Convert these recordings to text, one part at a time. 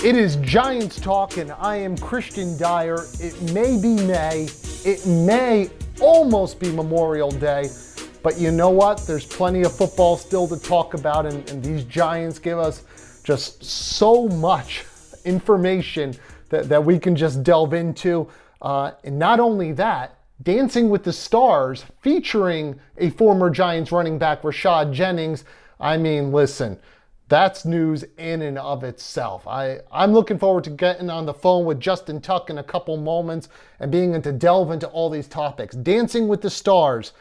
It is Giants talk, and I am Christian Dyer. It may be May. It may almost be Memorial Day. But you know what? There's plenty of football still to talk about, and these Giants give us just so much information that we can just delve into. And not only that, Dancing with the Stars, featuring a former Giants running back, Rashad Jennings. I mean, listen, that's news in and of itself. I'm looking forward to getting on the phone with Justin Tuck in a couple moments and being able to delve into all these topics. Dancing with the Stars,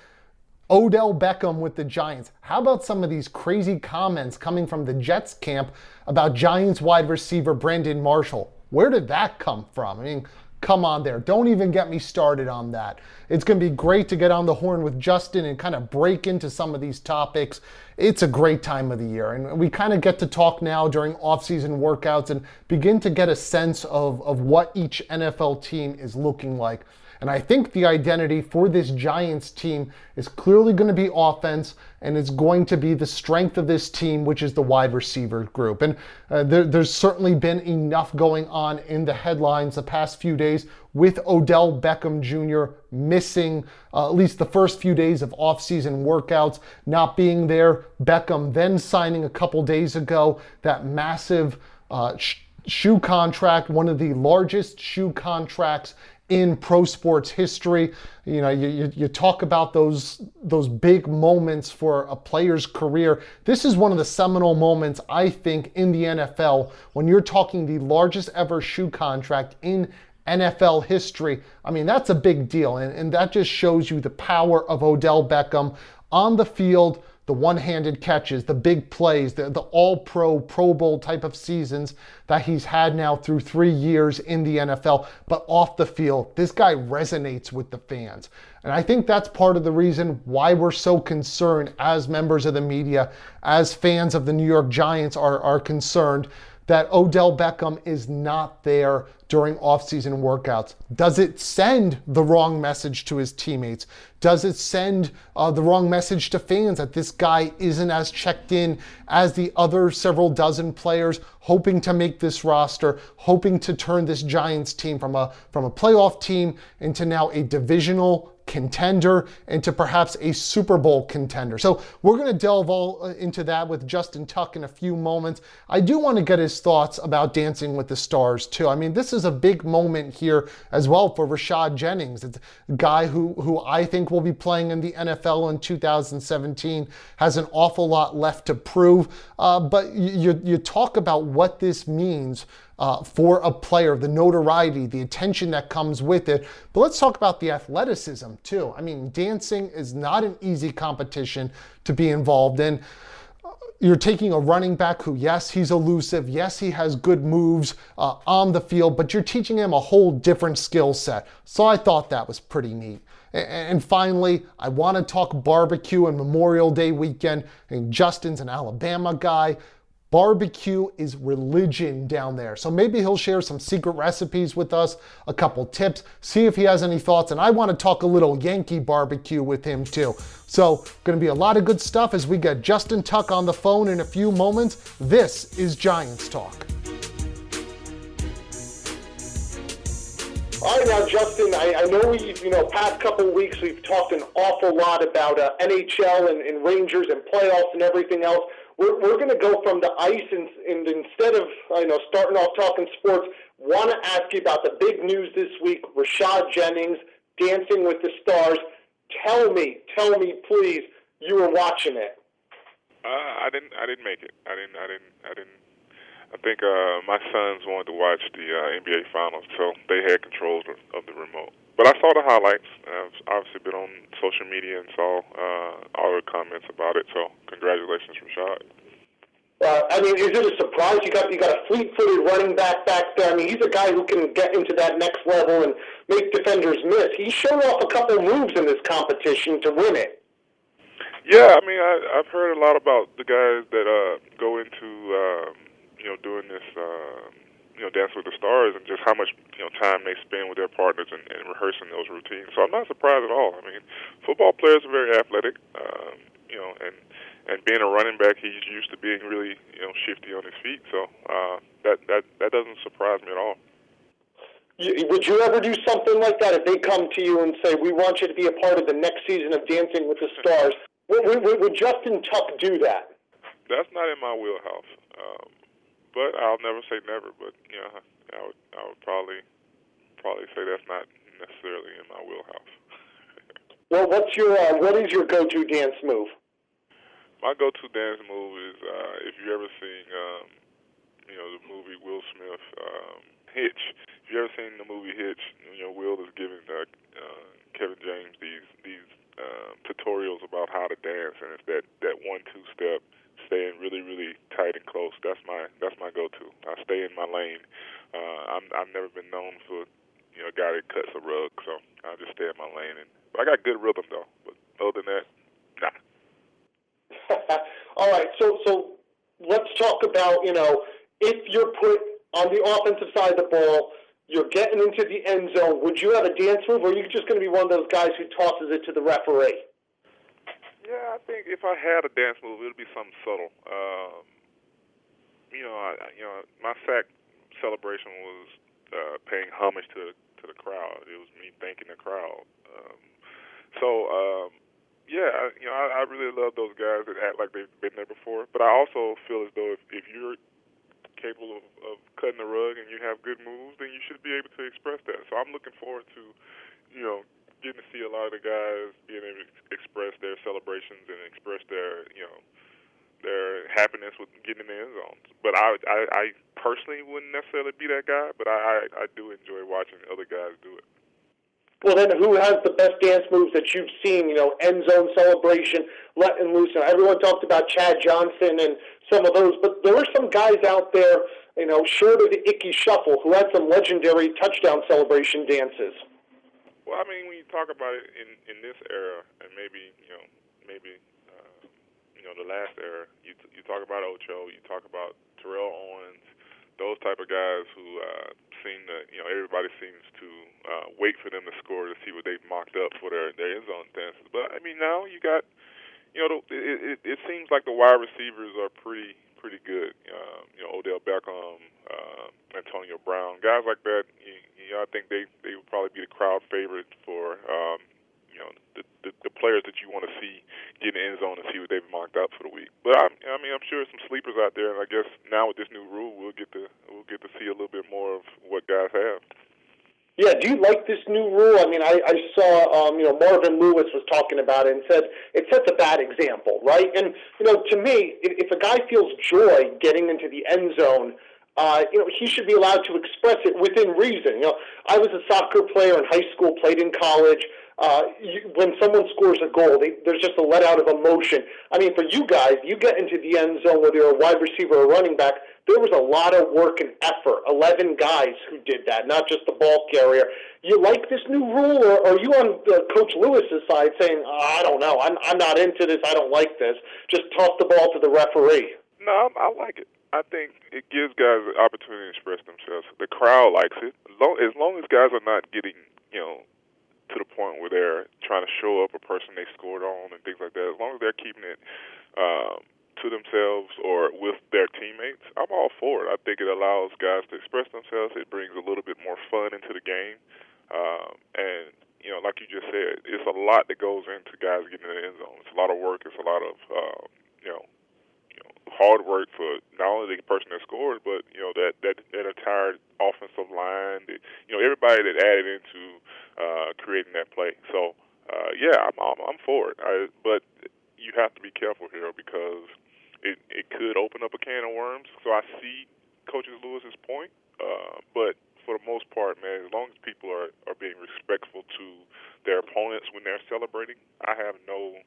Odell Beckham with the Giants. How about some of these crazy comments coming from the Jets camp about Giants wide receiver Brandon Marshall? Where did that come from? I mean, come on there. Don't even get me started on that. It's going to be great to get on the horn with Justin and kind of break into some of these topics. It's a great time of the year, and we kind of get to talk now during off-season workouts and begin to get a sense of what each NFL team is looking like. And I think the identity for this Giants team is clearly going to be offense, and it's going to be the strength of this team, which is the wide receiver group. And there's certainly been enough going on in the headlines the past few days with Odell Beckham Jr. missing at least the first few days of off-season workouts, not being there. Beckham then signing a couple days ago that massive shoe contract, one of the largest shoe contracts in pro sports history. You know, you talk about those big moments for a player's career. This is one of the seminal moments, I think, in the NFL when you're talking the largest ever shoe contract in NFL history. I mean, that's a big deal, and that just shows you the power of Odell Beckham on the field. The one-handed catches, the big plays, the all-pro, Pro Bowl type of seasons that he's had now through 3 years in the NFL. But off the field, this guy resonates with the fans. And I think that's part of the reason why we're so concerned as members of the media, as fans of the New York Giants are concerned that Odell Beckham is not there during off-season workouts. Does it send the wrong message to his teammates? Does it send the wrong message to fans that this guy isn't as checked in as the other several dozen players hoping to make this roster, hoping to turn this Giants team from a playoff team into now a divisional contender into perhaps a Super Bowl contender? So we're going to delve all into that with Justin Tuck in a few moments. I do want to get his thoughts about Dancing with the Stars too. I mean, this is a big moment here as well for Rashad Jennings. It's a guy who I think will be playing in the NFL in 2017, has an awful lot left to prove. But you talk about what this means for a player, the notoriety, the attention that comes with it. But let's talk about the athleticism too. I mean, dancing is not an easy competition to be involved in. You're taking a running back who, yes, he's elusive. Yes, he has good moves on the field, but you're teaching him a whole different skill set. So I thought that was pretty neat. And finally, I want to talk barbecue and Memorial Day weekend. And Justin's an Alabama guy. Barbecue is religion down there. So maybe he'll share some secret recipes with us, a couple tips, see if he has any thoughts. And I want to talk a little Yankee barbecue with him too. So going to be a lot of good stuff as we get Justin Tuck on the phone in a few moments. This is Giants Talk. All right, now, Justin, I know past couple of weeks we've talked an awful lot about NHL and Rangers and playoffs and everything else. We're going to go from the ice, and instead of starting off talking sports, want to ask you about the big news this week: Rashad Jennings, Dancing with the Stars. Tell me, please, you were watching it. I didn't make it. I didn't. I think my sons wanted to watch the NBA Finals, so they had control of the remote. But I saw the highlights. I've obviously been on social media and saw all the comments about it. So congratulations, Rashad. I mean, is it a surprise? You got a fleet-footed running back there. I mean, he's a guy who can get into that next level and make defenders miss. He showed off a couple moves in this competition to win it. Yeah, I mean, I've heard a lot about the guys that go into doing this. Dance with the Stars, and just how much time they spend with their partners and rehearsing those routines. So I'm not surprised at all. I mean, football players are very athletic, and being a running back, he's used to being really shifty on his feet. So that doesn't surprise me at all. Would you ever do something like that if they come to you and say, "We want you to be a part of the next season of Dancing with the Stars"? Would Justin Tuck do that? That's not in my wheelhouse. But I'll never say never. But I would probably say that's not necessarily in my wheelhouse. Well, what is your go-to dance move? My go-to dance move is if you ever seen the movie Will Smith Hitch. If you ever seen the movie Hitch, Will is giving Kevin James these tutorials about how to dance, and it's that 1-2 step, staying really, really tight and close. That's my go-to. I stay in my lane. I've never been known for a guy that cuts a rug, so I just stay in my lane. But I got good rhythm though. But other than that, nah. All right, so let's talk about if you're put on the offensive side of the ball, you're getting into the end zone. Would you have a dance move, or are you just going to be one of those guys who tosses it to the referee? Yeah, I think if I had a dance move, it would be something subtle. My sack celebration was paying homage to the crowd. It was me thanking the crowd. I really love those guys that act like they've been there before. But I also feel as though if you're capable of cutting the rug and you have good moves, then you should be able to express that. So I'm looking forward to, getting to see a lot of the guys being able to express their celebrations and express their happiness with getting in the end zones. But I personally wouldn't necessarily be that guy, but I do enjoy watching other guys do it. Well, then who has the best dance moves that you've seen, end zone celebration, letting loose? Everyone talked about Chad Johnson and some of those, but there are some guys out there, short of the Icky Shuffle, who had some legendary touchdown celebration dances. Well, I mean, when you talk about it in this era, and maybe the last era, you talk about Ocho, you talk about Terrell Owens, those type of guys who seem to, everybody seems to wait for them to score to see what they've mocked up for their end zone dances. But I mean, now you got, it seems like the wide receivers are pretty good. Odell Beckham, Antonio Brown, guys like that. I think they would probably be the crowd favorite for the players that you want to see get in the end zone and see what they've mocked up for the week. But I'm sure some sleepers out there, and I guess now with this new rule, we'll get to see a little bit more of what guys have. Yeah, do you like this new rule? I mean, I saw, Marvin Lewis was talking about it and said it sets a bad example, right? And, to me, if a guy feels joy getting into the end zone, he should be allowed to express it within reason. I was a soccer player in high school, played in college. When someone scores a goal, there's just a let out of emotion. I mean, for you guys, you get into the end zone, whether you're a wide receiver or running back, there was a lot of work and effort. 11 guys who did that, not just the ball carrier. You like this new rule, or are you on Coach Lewis's side saying, I don't know, I'm not into this, I don't like this, just toss the ball to the referee? No, I like it. I think it gives guys the opportunity to express themselves. The crowd likes it. As long as guys are not getting, to the point where they're trying to show up a person they scored on and things like that, as long as they're keeping it to themselves or with their teammates, I'm all for it. I think it allows guys to express themselves. It brings a little bit more fun into the game. And, like you just said, it's a lot that goes into guys getting in the end zone. It's a lot of work. It's a lot of, hard work for not only the person that scored, but that entire offensive line. Everybody that added into creating that play. So I'm for it. But you have to be careful here because it could open up a can of worms. So I see Coach Lewis's point, but for the most part, man, as long as people are being respectful to their opponents when they're celebrating, I have no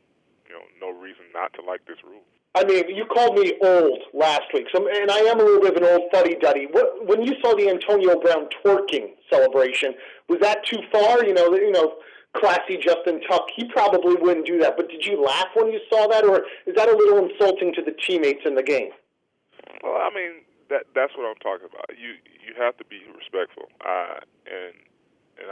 reason not to like this rule. I mean, you called me old last week, and I am a little bit of an old fuddy-duddy. When you saw the Antonio Brown twerking celebration, was that too far? Classy Justin Tuck, he probably wouldn't do that. But did you laugh when you saw that, or is that a little insulting to the teammates in the game? Well, I mean, that's what I'm talking about. You have to be respectful, and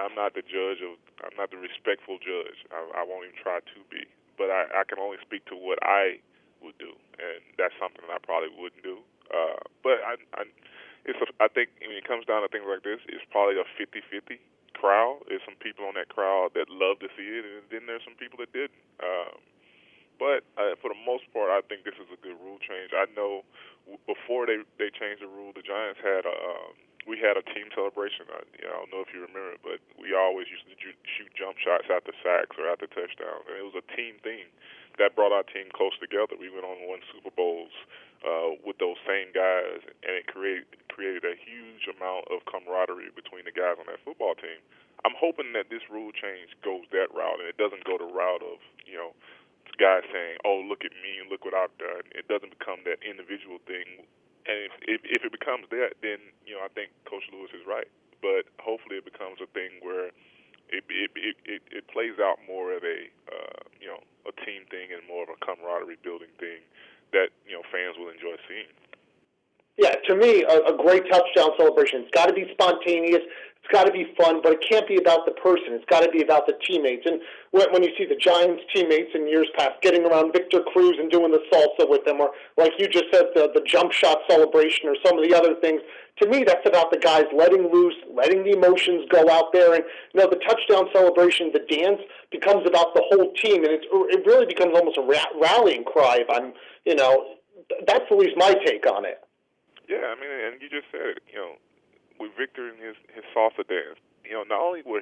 I'm not the judge I'm not the respectful judge. I won't even try to be, but I can only speak to what I would do, and that's something that I probably wouldn't do. But I think when it comes down to things like this, it's probably a 50-50 crowd. There's some people on that crowd that love to see it, and then there's some people that didn't. But for the most part, I think this is a good rule change. I know before they changed the rule, the Giants had we had a team celebration. I don't know if you remember it, but we always used to shoot jump shots after sacks or after touchdowns, and it was a team thing that brought our team close together. We went on one Super Bowls with those same guys, and it created a huge amount of camaraderie between the guys on that football team. I'm hoping that this rule change goes that route, and it doesn't go the route of guys saying, "Oh, look at me and look what I've done." It doesn't become that individual thing, and if it becomes that, then I think Coach Lewis is right. But hopefully, it becomes a thing where it plays out more of a team thing and more of a camaraderie building thing that fans will enjoy seeing. Yeah, to me, a great touchdown celebration. It's got to be spontaneous. It's got to be fun, but it can't be about the person. It's got to be about the teammates. And when you see the Giants teammates in years past getting around Victor Cruz and doing the salsa with them, or like you just said, the jump shot celebration or some of the other things, to me, that's about the guys letting loose, letting the emotions go out there. And, the touchdown celebration, the dance, becomes about the whole team. And it really becomes almost a rallying cry if I'm, that's at least my take on it. Yeah, I mean, and you just said it, with Victor and his salsa dance, not only was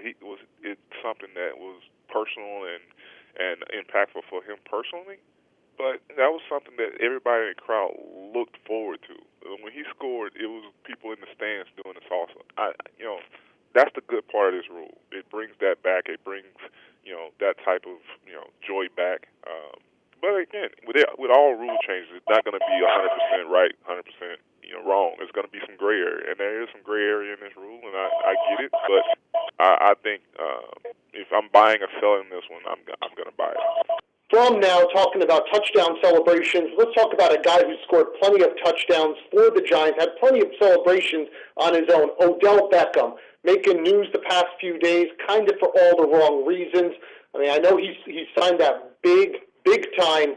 it something that was personal and impactful for him personally, but that was something that everybody in the crowd looked forward to. When he scored, it was people in the stands doing the salsa. That's the good part of this rule. It brings that back. It brings, that type of, joy back. But again, with all rule changes, it's not going to be 100% right, 100% wrong. There's going to be some gray area, and there is some gray area in this rule, and I get it. But I think if I'm buying or selling this one, I'm going to buy it. From now, talking about touchdown celebrations, let's talk about a guy who scored plenty of touchdowns for the Giants, had plenty of celebrations on his own, Odell Beckham, making news the past few days, kind of for all the wrong reasons. I mean, I know he signed that big-time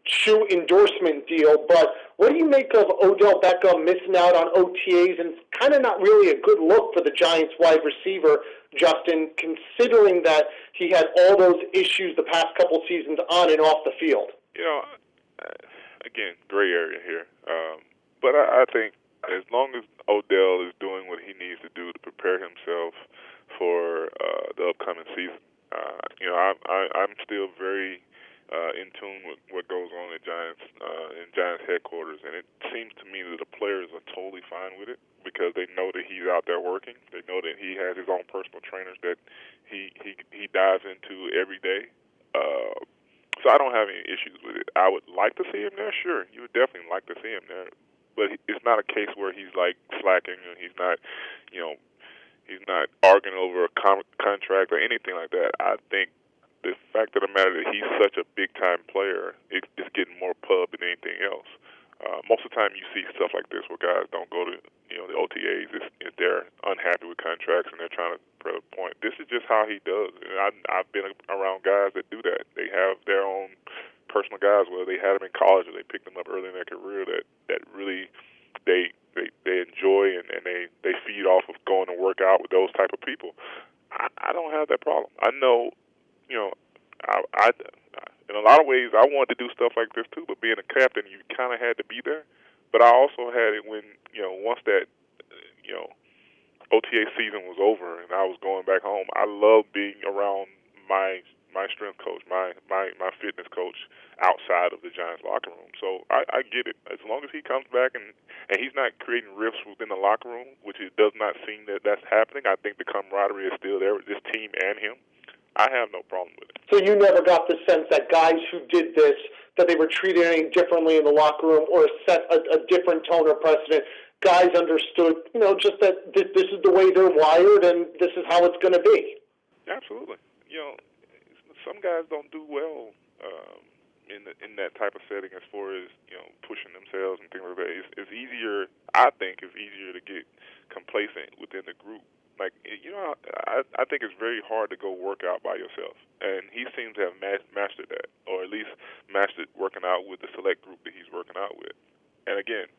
shoe endorsement deal, but what do you make of Odell Beckham missing out on OTAs, and kind of not really a good look for the Giants wide receiver, Justin, considering that he had all those issues the past couple seasons on and off the field? Again, gray area here. But I think as long as Odell is doing what he needs to do to prepare himself for the upcoming season, I'm still very in tune with what goes on at Giants in Giants headquarters, and it seems to me that the players are totally fine with it because they know that he's out there working. They know that he has his own personal trainers that he dives into every day. So I don't have any issues with it. I would like to see him there, sure. You would definitely like to see him there, but it's not a case where he's like slacking and he's not, he's not arguing over a contract or anything like that. I think the fact of the matter that he's such a big-time player, it's getting more pub than anything else. Most of the time you see stuff like this where guys don't go to the OTAs if they're unhappy with contracts and they're trying to prove a point. This is just how he does. And I've been around guys that do that. They have their own personal guys, whether they had them in college or they picked them up early in their career, that really they enjoy and they feed off of going to work out with those type of people. I don't have that problem. I know. I in a lot of ways, I wanted to do stuff like this too, but being a captain, you kind of had to be there. But I also had it when, once that, OTA season was over and I was going back home, I loved being around my strength coach, my fitness coach outside of the Giants locker room. So I get it. As long as he comes back and he's not creating rifts within the locker room, which it does not seem that that's happening, I think the camaraderie is still there with this team and him. I have no problem with it. So you never got the sense that guys who did this, that they were treated any differently in the locker room or set a different tone or precedent. Guys understood, just that this is the way they're wired and this is how it's going to be. Absolutely. Some guys don't do well in that type of setting as far as, pushing themselves and things like that. It's easier, I think, to get complacent within the group. Like, I think it's very hard to go work out by yourself. And he seems to have mastered that, or at least mastered working out with the select group that he's working out with. And again,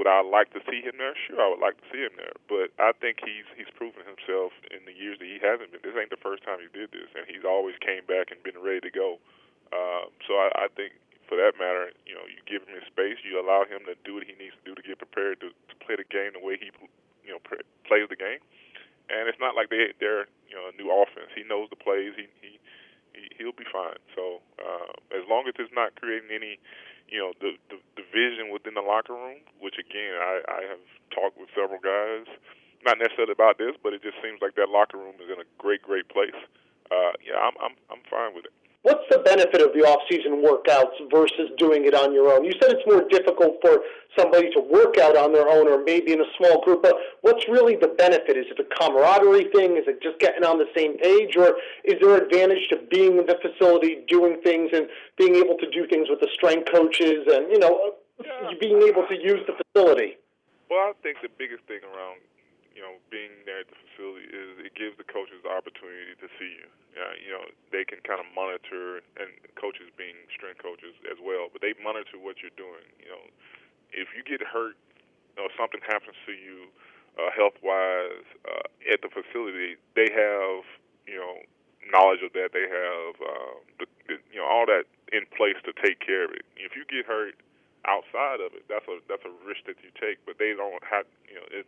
would I like to see him there? Sure, I would like to see him there. But I think he's proven himself in the years that he hasn't been. This ain't the first time he did this, and he's always came back and been ready to go. So I think, for that matter, you give him his space, you allow him to do what he needs to do to get prepared to play the game the way he plays the game. And it's not like they're a new offense. He knows the plays. He'll be fine. So as long as it's not creating any the division within the locker room, which again I have talked with several guys, not necessarily about this, but it just seems like that locker room is in a great place. I'm fine with it. What's the benefit of the off-season workouts versus doing it on your own? You said it's more difficult for somebody to work out on their own or maybe in a small group, but what's really the benefit? Is it a camaraderie thing? Is it just getting on the same page? Or is there advantage to being in the facility, doing things, and being able to do things with the strength coaches and, being able to use the facility? Well, I think the biggest thing around being there at the facility is it gives the coaches the opportunity to see you. They can kind of monitor, and coaches being strength coaches as well, but they monitor what you're doing. If you get hurt or something happens to you health-wise at the facility, they have, knowledge of that. They have, all that in place to take care of it. If you get hurt outside of it, that's a risk that you take, but they don't have,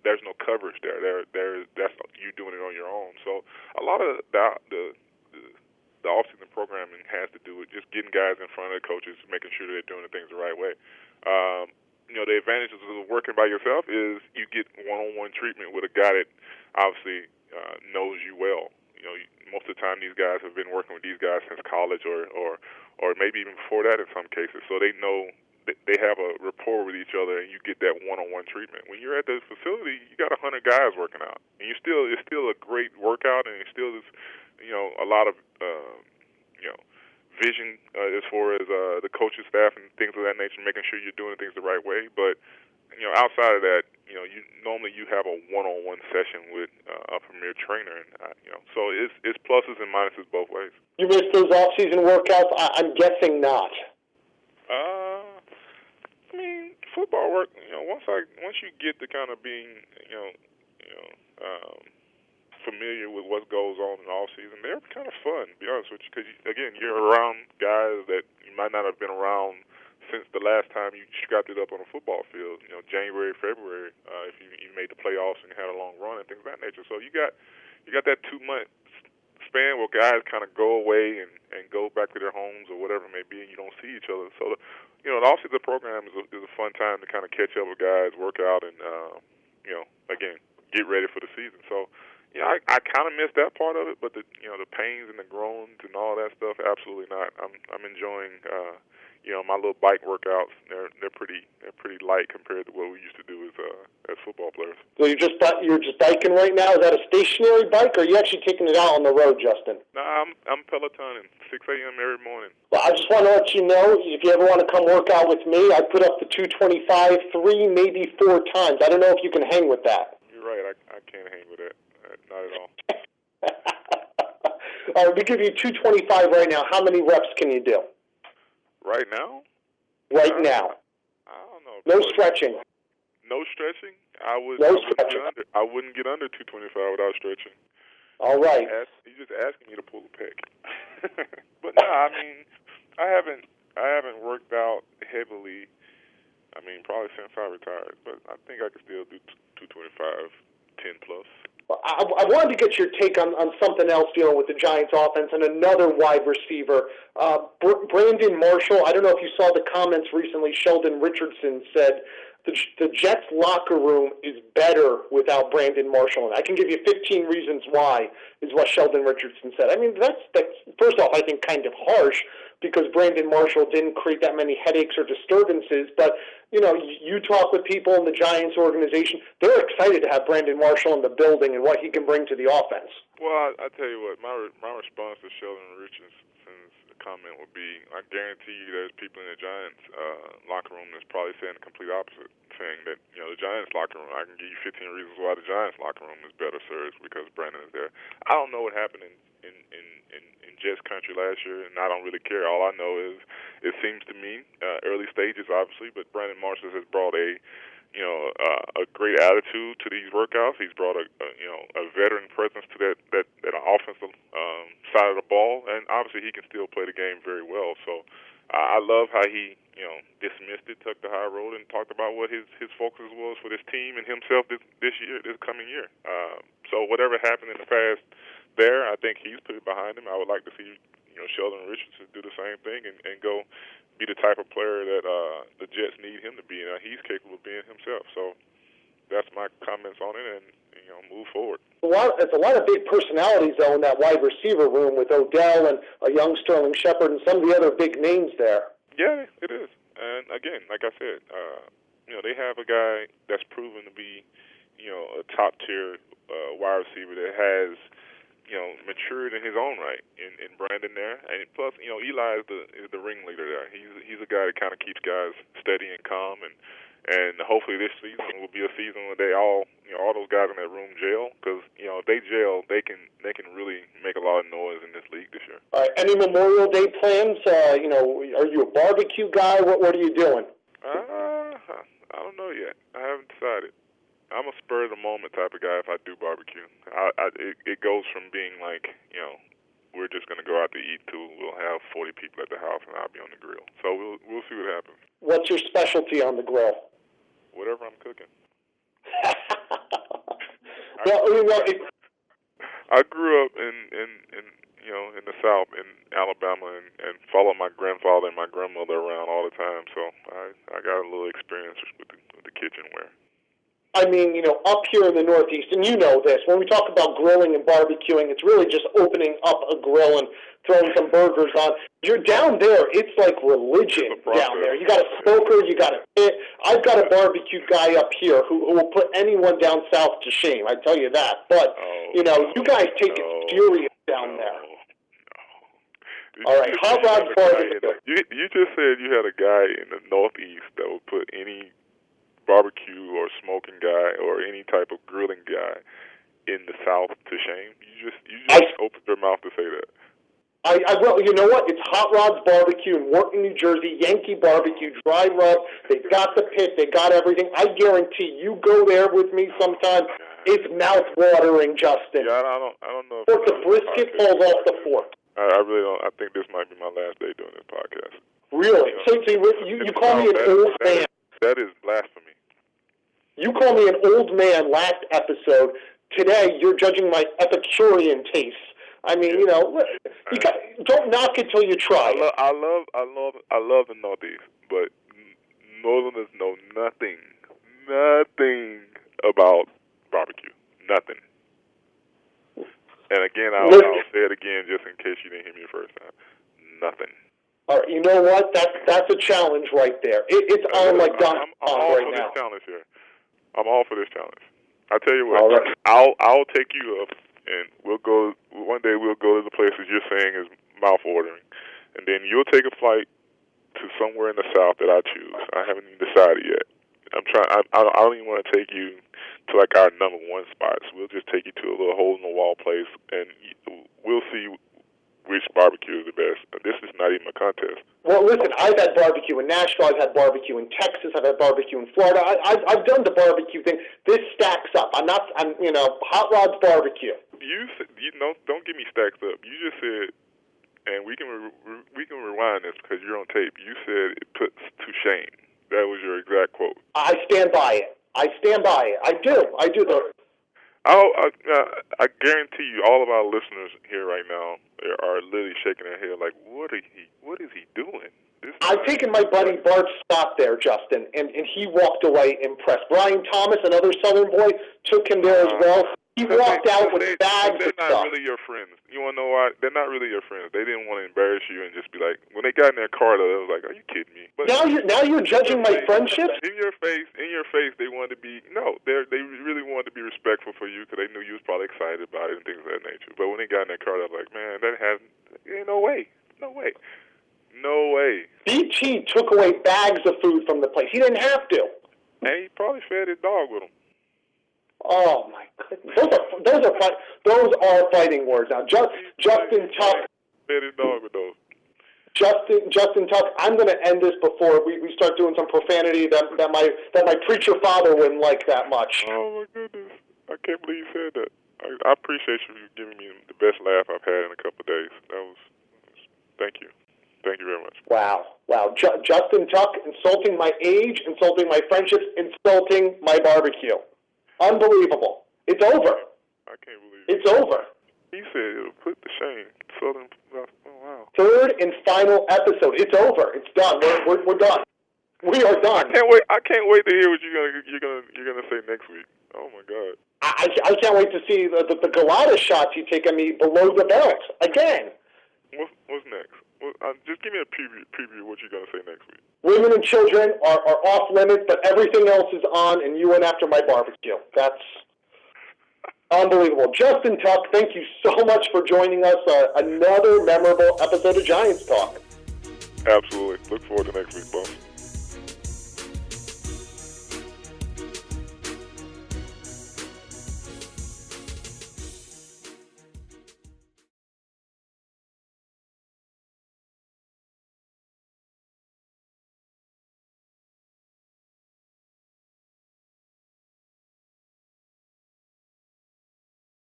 there's no coverage there. That's you doing it on your own. So a lot of the off-season programming has to do with just getting guys in front of the coaches, making sure they're doing the things the right way. The advantages of working by yourself is you get one-on-one treatment with a guy that obviously knows you well. Most of the time these guys have been working with these guys since college or maybe even before that in some cases, so they know. They have a rapport with each other, and you get that one-on-one treatment. When you're at the facility, you got 100 guys working out, and it's still a great workout, and it still is, a lot of, vision as far as the coaching staff and things of that nature, making sure you're doing things the right way. But outside of that, you normally you have a one-on-one session with a premier trainer, and so it's pluses and minuses both ways. You missed those off-season workouts? I'm guessing not. I mean, football work. Once you get to kind of being, familiar with what goes on in the off season, they're kind of fun. To be honest with you, because again, you're around guys that you might not have been around since the last time you strapped it up on a football field. January, February, if you made the playoffs and you had a long run and things of that nature. So you got that 2 month span where guys kind of go away and go back to their homes or whatever it may be, and you don't see each other. So the off-season program is a fun time to kind of catch up with guys, work out, and again, get ready for the season. So I kind of missed that part of it, but the pains and the groans and all that stuff, absolutely not. I'm enjoying my little bike workouts. They're pretty light compared to what we used to do as football players. So you're just biking right now? Is that a stationary bike, or are you actually taking it out on the road, Justin? No, I'm Pelotoning 6 a.m. every morning. Well, I just want to let you know, if you ever want to come work out with me, I put up the 225 3, maybe 4 times. I don't know if you can hang with that. You're right. I can't hang with that. Not at all. All right, we give you 225 right now. How many reps can you do? Right now? Right now. I don't know. No stretching. No stretching? I wouldn't get under 225 without stretching. All right. You're just asking me to pull a pec. But no, I mean, I haven't worked out heavily. I mean, probably since I retired. But I think I could still do 225, 10 plus. I wanted to get your take on something else dealing with the Giants offense and another wide receiver. Brandon Marshall, I don't know if you saw the comments recently. Sheldon Richardson said the Jets locker room is better without Brandon Marshall. And I can give you 15 reasons why, is what Sheldon Richardson said. I mean, that's first off, I think, kind of harsh, because Brandon Marshall didn't create that many headaches or disturbances. But, you talk with people in the Giants organization, they're excited to have Brandon Marshall in the building and what he can bring to the offense. Well, I tell you what, my response to Sheldon Richardson's comment would be, I guarantee you there's people in the Giants locker room that's probably saying the complete opposite, saying that, the Giants locker room, I can give you 15 reasons why the Giants locker room is better served because Brandon is there. I don't know what happened in Jets country last year, and I don't really care. All I know is it seems to me, early stages obviously, but Brandon Marshall has brought a a great attitude to these workouts. He's brought a veteran presence to that offensive side of the ball, and obviously he can still play the game very well. So I love how he dismissed it, took the high road, and talked about what his focus was for this team and himself this coming year. So whatever happened in the past there, I think he's put it behind him. I would like to see Sheldon Richardson do the same thing and go be the type of player that the Jets need him to be, and he's capable of being himself. So that's my comments on it, and move forward. It's a lot of big personalities, though, in that wide receiver room with Odell and a young Sterling Shepard and some of the other big names there. Yeah, it is. And again, like I said, they have a guy that's proven to be, a top tier wide receiver that has, matured in his own right in Brandon there. And plus, Eli is the ringleader there. He's a guy that kind of keeps guys steady and calm, and hopefully this season will be a season where they all those guys in that room jail, because if they jail, they can really make a lot of noise in this league this year. All right. Any Memorial Day plans? Are you a barbecue guy? What are you doing? I don't know yet. I haven't decided. I'm a spur of the moment type of guy if I do barbecue. It goes from being like, we're just going to go out to eat to we'll have 40 people at the house and I'll be on the grill. So we'll see what happens. What's your specialty on the grill? Whatever I'm cooking. I grew up in the South in Alabama and followed my grandfather and my grandmother around all the time. So I got a little experience with the kitchenware. I mean, up here in the Northeast, and you know this, when we talk about grilling and barbecuing, it's really just opening up a grill and throwing some burgers on. You're down there, it's like religion down there. You got a smoker, you got a pit. I've got a barbecue guy up here who will put anyone down south to shame, I tell you that. But, you guys take it serious down there. All right, Hot Rod's barbecue. You just said you had a guy in the Northeast that would put any barbecue or smoking guy or any type of grilling guy in the South to shame. You just opened your mouth to say that. Well, you know what? It's Hot Rod's Barbecue in Wharton, New Jersey, Yankee Barbecue, dry rub. They've got the pit. They got everything. I guarantee you go there with me sometime. It's mouth-watering, Justin. Yeah, I don't know. If the brisket falls off the fork. I really don't. I think this might be my last day doing this podcast. Really? So you call me an old man. That is blasphemy. You call me an old man last episode. Today, you're judging my Epicurean tastes. I mean, don't knock it till you try. I love the Northeast, but Northerners know nothing about barbecue. Nothing. And again, I'll say it again just in case you didn't hear me the first time. Nothing. All right, you know what? That's a challenge right there. It's on like Don I'm all right for now. this challenge here. I'm all for this challenge. I tell you what, all right. I'll take you up, and we'll go. One day we'll go to the places you're saying is mouth-watering, and then you'll take a flight to somewhere in the South that I choose. I haven't even decided yet. I don't even want to take you to like our number one spots. We'll just take you to a little hole-in-the-wall place, and we'll see which barbecue is the best. This is not even a contest. Well, listen, I've had barbecue in Nashville. I've had barbecue in Texas. I've had barbecue in Florida. I've done the barbecue thing. This stacks up. I'm Hot Rod's Barbecue. Don't get me stacked up. You just said, and we can rewind this because you're on tape. You said it puts to shame. That was your exact quote. I stand by it. I do. I guarantee you, all of our listeners here right now are literally shaking their head like, what is he doing? I've taken my buddy Bart's spot there, Justin, and he walked away impressed. Brian Thomas, another Southern boy, took him there as well. He walked out with bags of stuff. They're not really your friends. You want to know why? They're not really your friends. They didn't want to embarrass you and just be like, when they got in their car, they was like, are you kidding me? But now you're judging my friendship? In your face, they wanted to be, they really wanted to be respectful for you because they knew you was probably excited about it and things of that nature. But when they got in their car, they was like, man, ain't no way. No way. BT took away bags of food from the place. He didn't have to. And he probably fed his dog with them. Oh my goodness! Those are fighting words. Now, Justin Tuck. Fed his dog with those. Justin Tuck, I'm going to end this before we start doing some profanity that my preacher father wouldn't like that much. Oh, my goodness. I can't believe you said that. I appreciate you giving me the best laugh I've had in a couple of days. Thank you. Thank you very much. Wow. Justin Tuck, insulting my age, insulting my friendships, insulting my barbecue. Unbelievable. It's over. I can't believe it. It's over. He said it'll put to shame. Southern. Oh, wow. Third and final episode. It's over. It's done. We're done. We are done. I can't wait to hear what you're gonna say next week. Oh my God. I can't wait to see the Galata shots you take on me below the belt again. What's next? Just give me a preview of what you're gonna say next week. Women and children are off limits, but everything else is on, and you went after my barbecue. That's unbelievable. Justin Tuck, thank you so much for joining us. Another memorable episode of Giants Talk. Absolutely. Look forward to next week, boss.